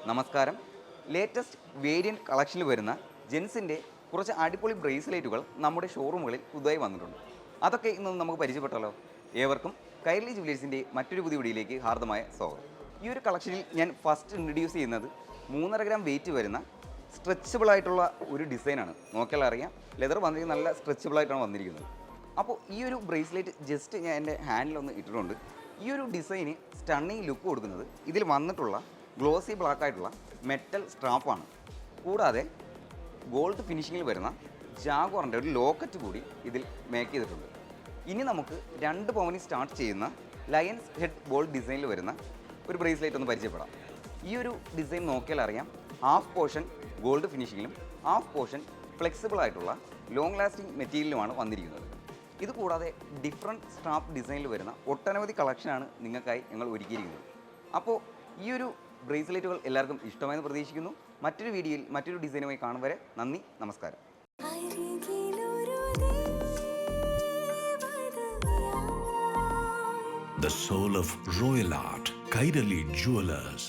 നമസ്കാരം. Latest variant കളക്ഷനിൽ വരുന്ന ജെൻസിൻ്റെ കുറച്ച് അടിപൊളി ബ്രേസ്ലെറ്റുകൾ നമ്മുടെ ഷോറൂമുകളിൽ പുതുതായി വന്നിട്ടുണ്ട്. അതൊക്കെ ഇന്ന് നമുക്ക് പരിചയപ്പെട്ടല്ലോ. ഏവർക്കും കൈരളി ജുവലേഴ്സിൻ്റെ മറ്റൊരു പുതിയ വീഡിയോയിലേക്ക് ഹാർദമായ സ്വാഗതം. ഈ ഒരു കളക്ഷനിൽ ഞാൻ ഫസ്റ്റ് ഇൻട്രൊഡ്യൂസ് ചെയ്യുന്നത് 3.5 ഗ്രാം വെയിറ്റ് വരുന്ന സ്ട്രെച്ചബിൾ ആയിട്ടുള്ള ഒരു ഡിസൈനാണ്. നോക്കിയാൽ അറിയാം, ലെതർ വന്നിരിക്കുന്നത് നല്ല സ്ട്രെച്ചബിൾ ആയിട്ടാണ് വന്നിരിക്കുന്നത്. അപ്പോൾ ഈ ഒരു ബ്രേസ്ലെറ്റ് ജസ്റ്റ് ഞാൻ എൻ്റെ ഹാൻഡിലൊന്ന് ഇട്ടിട്ടുണ്ട്. ഈ ഒരു ഡിസൈന് സ്റ്റണ്ണിങ് ലുക്ക് കൊടുക്കുന്നത് ഇതിൽ വന്നിട്ടുള്ള ഗ്ലോസി ബ്ലാക്ക് ആയിട്ടുള്ള മെറ്റൽ സ്ട്രാപ്പാണ്. കൂടാതെ ഗോൾഡ് ഫിനിഷിങ്ങിൽ വരുന്ന ജാഗ്വാറിൻ്റെ ഒരു ലോക്കറ്റ് കൂടി ഇതിൽ മേക്ക് ചെയ്തിട്ടുണ്ട്. ഇനി നമുക്ക് 2 പവനിൽ സ്റ്റാർട്ട് ചെയ്യുന്ന ലയൺസ് ഹെഡ് ബോൾഡ് ഡിസൈനിൽ വരുന്ന ഒരു ബ്രേസ്ലെറ്റ് ഒന്ന് പരിചയപ്പെടാം. ഈ ഒരു ഡിസൈൻ നോക്കിയാൽ അറിയാം, ഹാഫ് പോർഷൻ ഗോൾഡ് ഫിനിഷിങ്ങിലും ഹാഫ് പോർഷൻ ഫ്ലെക്സിബിൾ ആയിട്ടുള്ള ലോങ് ലാസ്റ്റിംഗ് മെറ്റീരിയലുമാണ് വന്നിരിക്കുന്നത്. ഇത് കൂടാതെ ഡിഫറെൻറ്റ് സ്ട്രാപ്പ് ഡിസൈനിൽ വരുന്ന ഒട്ടനവധി കളക്ഷനാണ് നിങ്ങൾക്കായി ഞങ്ങൾ ഒരുക്കിയിരിക്കുന്നത്. അപ്പോൾ ഈ ഒരു ബ്രേസ്ലെറ്റുകൾ എല്ലാവർക്കും ഇഷ്ടമായെന്ന് പ്രതീക്ഷിക്കുന്നു. മറ്റൊരു വീഡിയോയിൽ മറ്റൊരു ഡിസൈനുമായി കാണും വരെ നന്ദി, നമസ്കാരം. The soul of royal art, Kairali Jewelers.